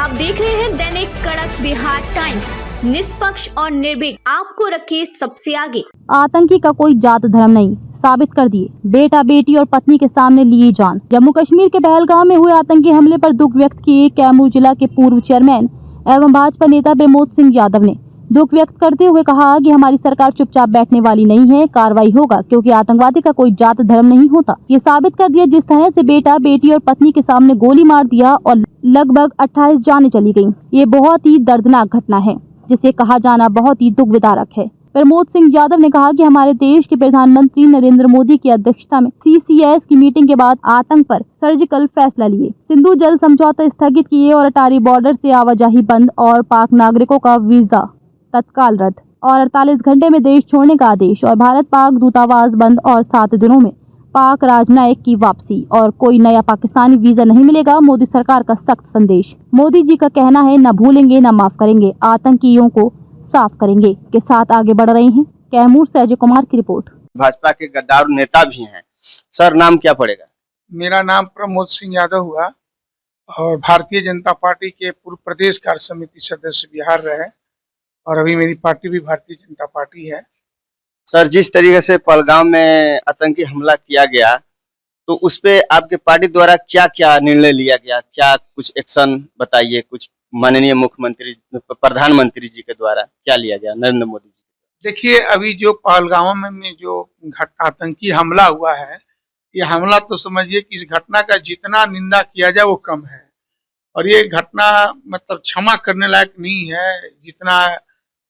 आप देख रहे हैं दैनिक कड़क बिहार टाइम्स, निष्पक्ष और निर्भीक, आपको रखे सबसे आगे। आतंकी का कोई जात धर्म नहीं, साबित कर दिए। बेटा बेटी और पत्नी के सामने लिए जान। जम्मू कश्मीर के पहलगाम में हुए आतंकी हमले पर दुख व्यक्त किए कैमूर जिला के पूर्व चेयरमैन एवं भाजपा नेता प्रमोद सिंह यादव ने। दुख व्यक्त करते हुए कहा कि हमारी सरकार चुपचाप बैठने वाली नहीं है, कार्रवाई होगा, क्योंकि आतंकवादी का कोई जात धर्म नहीं होता। ये साबित कर दिया जिस तरह से बेटा बेटी और पत्नी के सामने गोली मार दिया और लगभग 28 जानें चली गयी। ये बहुत ही दर्दनाक घटना है, जिसे कहा जाना बहुत ही दुख विदारक है। प्रमोद सिंह यादव ने कहा कि हमारे देश के प्रधानमंत्री नरेंद्र मोदी की अध्यक्षता में CCS की मीटिंग के बाद आतंक पर सर्जिकल फैसला लिए, सिंधु जल समझौता स्थगित किए और अटारी बॉर्डर से आवाजाही बंद और पाक नागरिकों का वीजा तत्काल रद्द और 48 घंटे में देश छोड़ने का आदेश और भारत पाक दूतावास बंद और 7 दिनों में पाक राजनयिक की वापसी और कोई नया पाकिस्तानी वीजा नहीं मिलेगा। मोदी सरकार का सख्त संदेश। मोदी जी का कहना है, न भूलेंगे न माफ करेंगे, आतंकियों को साफ करेंगे के साथ आगे बढ़ रहे हैं। कैमूर से अजय कुमार की रिपोर्ट। भाजपा के गद्दार नेता भी हैं। सर, नाम क्या पड़ेगा? मेरा नाम प्रमोद सिंह यादव हुआ और भारतीय जनता पार्टी के पूर्व प्रदेश कार्य समिति सदस्य बिहार रहे और अभी मेरी पार्टी भी भारतीय जनता पार्टी है। सर, जिस तरीके से पहलगाम में आतंकी हमला किया गया, तो उस पे आपके पार्टी द्वारा क्या क्या निर्णय लिया गया? क्या कुछ एक्शन बताइए, कुछ माननीय मुख्यमंत्री प्रधानमंत्री जी के द्वारा क्या लिया गया, नरेंद्र मोदी जी? देखिए, अभी जो पहलगाम में जो आतंकी हमला हुआ है, ये हमला तो समझिए कि इस घटना का जितना निंदा किया जाए वो कम है और ये घटना मतलब क्षमा करने लायक नहीं है। जितना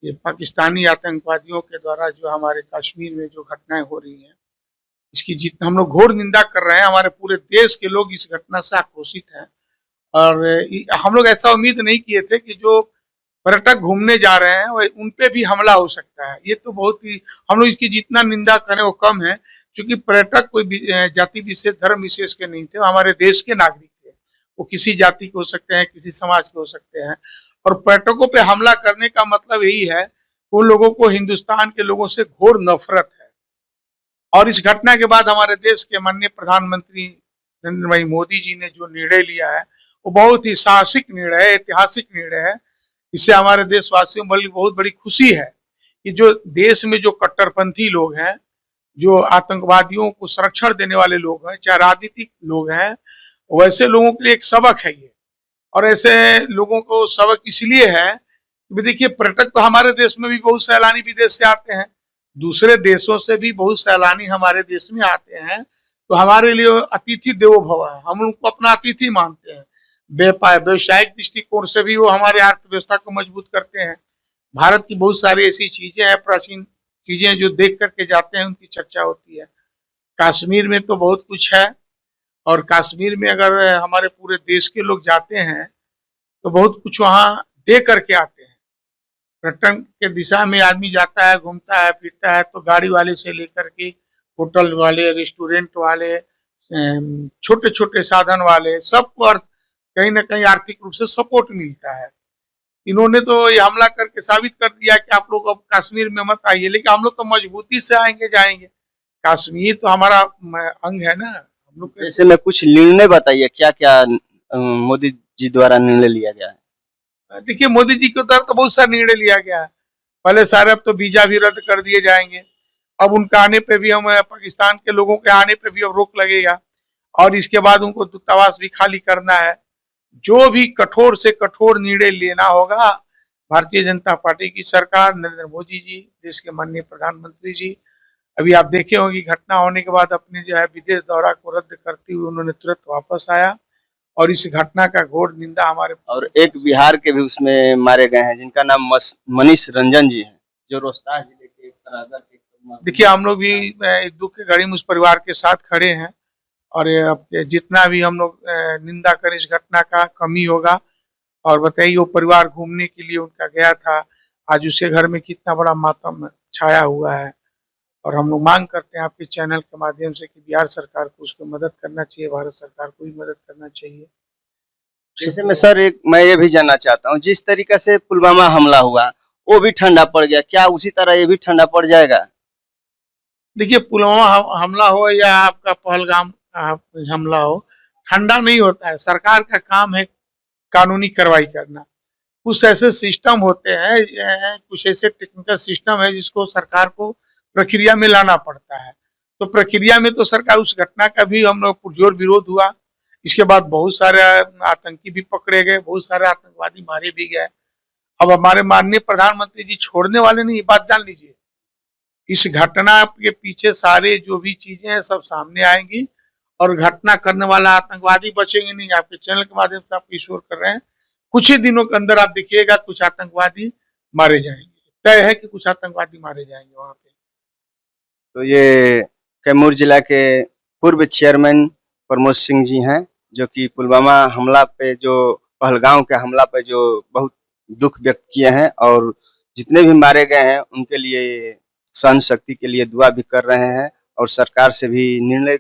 ये पाकिस्तानी आतंकवादियों के द्वारा जो हमारे कश्मीर में जो घटनाएं हो रही हैं, इसकी जितना हम लोग घोर निंदा कर रहे हैं। हमारे पूरे देश के लोग इस घटना से आक्रोशित हैं और हम लोग ऐसा उम्मीद नहीं किए थे कि जो पर्यटक घूमने जा रहे हैं उन पे भी हमला हो सकता है। ये तो बहुत ही हम लोग इसकी जितना निंदा करें वो कम है, क्योंकि पर्यटक कोई जाति विशेष धर्म विशेष के नहीं थे, वो हमारे देश के नागरिक थे। वो किसी जाति के हो सकते हैं, किसी समाज के हो सकते हैं और पर्यटकों पे हमला करने का मतलब यही है उन लोगों को हिंदुस्तान के लोगों से घोर नफरत है। और इस घटना के बाद हमारे देश के माननीय प्रधानमंत्री नरेंद्र भाई मोदी जी ने जो निर्णय लिया है वो बहुत ही साहसिक निर्णय है, ऐतिहासिक निर्णय है। इससे हमारे देशवासियों में बहुत बड़ी खुशी है कि जो देश में जो कट्टरपंथी लोग हैं, जो आतंकवादियों को संरक्षण देने वाले लोग हैं, चाहे राजनीतिक लोग हैं, वैसे लोगों के लिए एक सबक है ये। और ऐसे लोगों को सबक इसलिए है कि देखिए, पर्यटक तो हमारे देश में भी बहुत सैलानी विदेश से आते हैं, दूसरे देशों से भी बहुत सैलानी हमारे देश में आते हैं, तो हमारे लिए अतिथि देवो भव है। हम उनको अपना अतिथि मानते हैं। व्यवसायिक दृष्टिकोण से भी वो हमारे अर्थव्यवस्था को मजबूत करते हैं। भारत की बहुत सारी ऐसी चीजें हैं, प्राचीन चीजें जो देख करके जाते हैं, उनकी चर्चा होती है। कश्मीर में तो बहुत कुछ है और कश्मीर में अगर हमारे पूरे देश के लोग जाते हैं तो बहुत कुछ वहाँ देख करके आते हैं। पर्यटन के दिशा में आदमी जाता है, घूमता है, फिरता है, तो गाड़ी वाले से लेकर के होटल वाले, रेस्टोरेंट वाले, छोटे छोटे साधन वाले, सबको कहीं ना कहीं आर्थिक रूप से सपोर्ट मिलता है। इन्होंने तो ये हमला करके साबित कर दिया कि आप लोग अब कश्मीर में मत आइए, लेकिन हम लोग तो मजबूती से आएंगे जाएंगे। कश्मीर तो हमारा अंग है ना। हम लोग जैसे में कुछ निर्णय बताइए, क्या क्या मोदी जी द्वारा निर्णय लिया गया है? देखिए, मोदी जी के द्वारा तो बहुत सारा निर्णय लिया गया है। पहले सारे अब तो वीजा भी रद्द कर दिए जाएंगे। अब उनका आने पे भी हम पाकिस्तान के लोगों के आने पे भी अब रोक लगेगा और इसके बाद उनको दूतावास भी खाली करना है। जो भी कठोर से कठोर निर्णय लेना होगा, भारतीय जनता पार्टी की सरकार, नरेंद्र मोदी जी, देश के माननीय प्रधानमंत्री जी, अभी आप देखे होंगे घटना होने के बाद अपने जो है विदेश दौरा को रद्द करते हुए उन्होंने तुरंत वापस आया और इस घटना का घोर निंदा हमारे। और एक बिहार के भी उसमें मारे गए हैं, जिनका नाम मनीष रंजन जी है, जो रोहतास जिले के। देखिए, हम लोग भी दुख के घड़ी में उस परिवार के साथ खड़े हैं और जितना भी हम लोग निंदा करें इस घटना का कमी होगा। और बताइए, वो परिवार घूमने के लिए उनका गया था, आज उसके घर में कितना बड़ा मातम छाया हुआ है। और हम लोग मांग करते हैं आपके चैनल के माध्यम से कि बिहार सरकार को उसको मदद करना चाहिए, भारत सरकार को भी मदद करना चाहिए। जैसे में सर, मैं ये भी जानना चाहता हूँ, जिस तरीके से पुलवामा हमला हुआ वो भी ठंडा पड़ गया, क्या उसी तरह ये भी ठंडा पड़ जाएगा? देखिए, पुलवामा हमला हो या आपका पहलगाम हमला हो, ठंडा नहीं होता है। सरकार का काम है कानूनी कार्रवाई करना। कुछ ऐसे सिस्टम होते हैं, कुछ ऐसे टेक्निकल सिस्टम है जिसको सरकार को प्रक्रिया में लाना पड़ता है। तो प्रक्रिया में तो सरकार उस घटना का भी हम लोग पुरजोर विरोध हुआ। इसके बाद बहुत सारे आतंकी भी पकड़े गए, बहुत सारे आतंकवादी मारे भी गए। अब हमारे माननीय प्रधानमंत्री जी छोड़ने वाले नहीं, ये बात जान लीजिए। इस घटना के पीछे सारे जो भी चीजें हैं सब सामने आएंगी और घटना करने वाला आतंकवादी बचेंगे नहीं। आपके चैनल के माध्यम से आपको इश्योर कर रहे हैं, कुछ ही दिनों के अंदर आप देखिएगा कुछ आतंकवादी मारे जाएंगे। तय है कि कुछ आतंकवादी मारे जाएंगे वहां पे। तो ये कैमूर जिला के पूर्व चेयरमैन प्रमोद सिंह जी हैं, जो कि पुलवामा हमला पे, जो पहलगाम के हमला पे जो बहुत दुख व्यक्त किए हैं और जितने भी मारे गए हैं उनके लिए सहन शक्ति के लिए दुआ भी कर रहे हैं और सरकार से भी निर्णय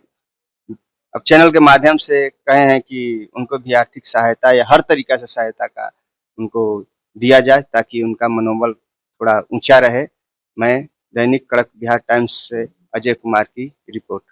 अब चैनल के माध्यम से कहे हैं कि उनको भी आर्थिक सहायता या हर तरीका से सहायता का उनको दिया जाए ताकि उनका मनोबल थोड़ा ऊंचा रहे। मैं दैनिक कड़क बिहार टाइम्स से अजय कुमार की रिपोर्ट।